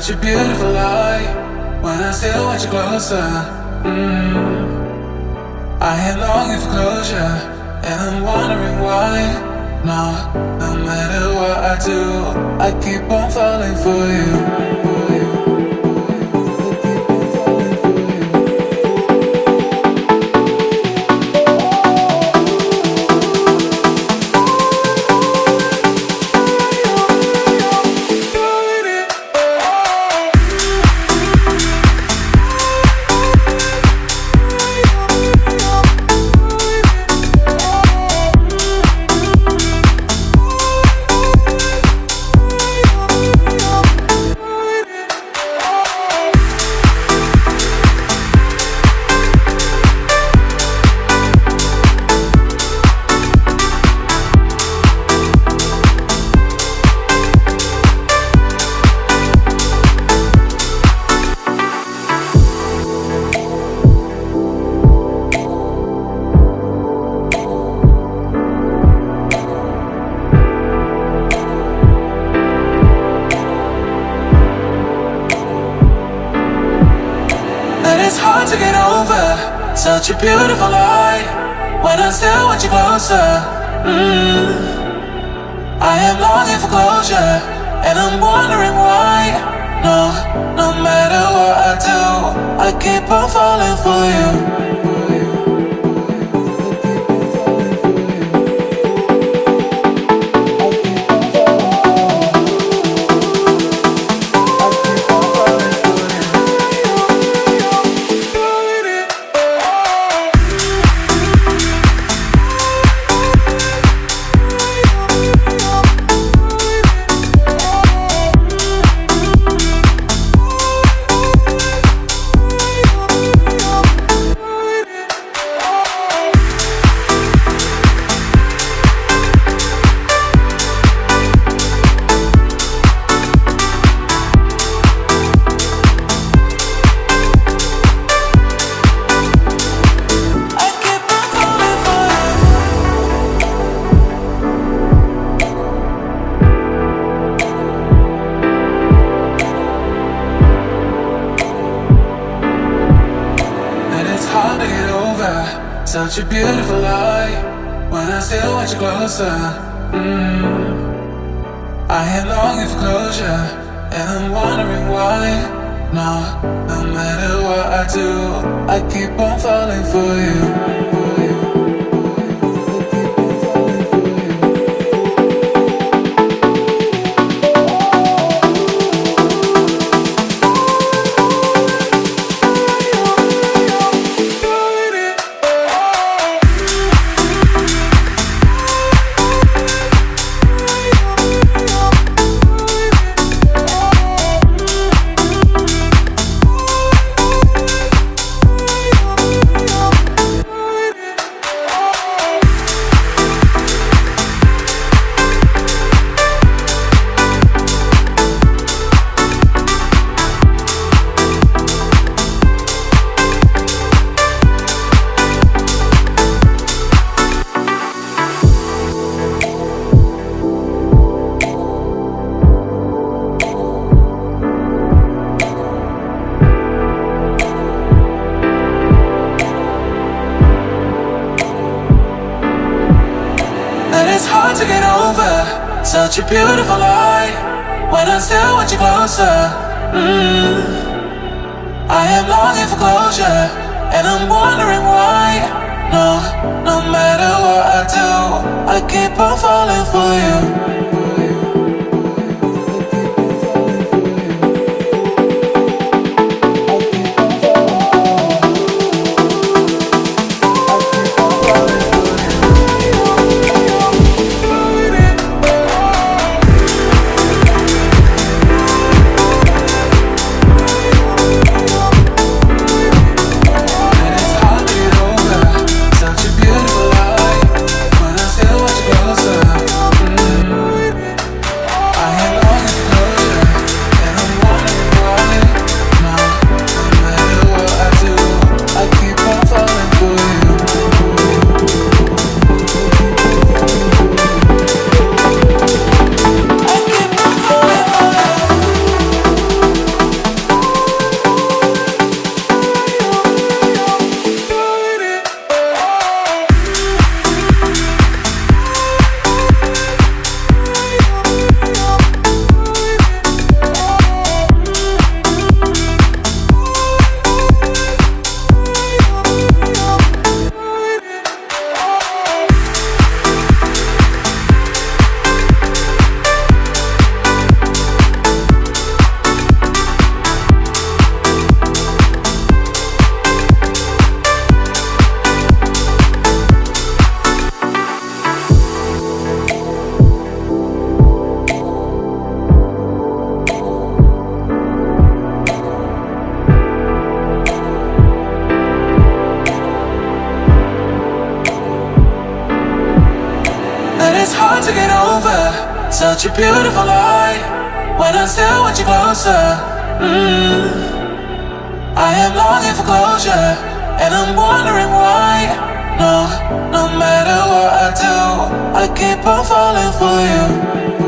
such a beautiful light when I still want you closer. I am longing for closure, and I'm wondering why. No matter what I do, I keep on falling for you. To get over such a beautiful light when I still want you closer. I am longing for closure, and I'm wondering why. No matter what I do, I keep on falling for you. Such a beautiful light when I still want you closer. I am longing for closure, and I'm wondering why. No matter what I do, I keep on falling for you. To get over such a beautiful light when I still want you closer. I am longing for closure, and I'm wondering why. No matter what I do, I keep on falling for you. Such a beautiful light when I still want you closer. to get over such a beautiful lie when I still want you closer. I am longing for closure, and I'm wondering why. No matter what I do, I keep on falling for you.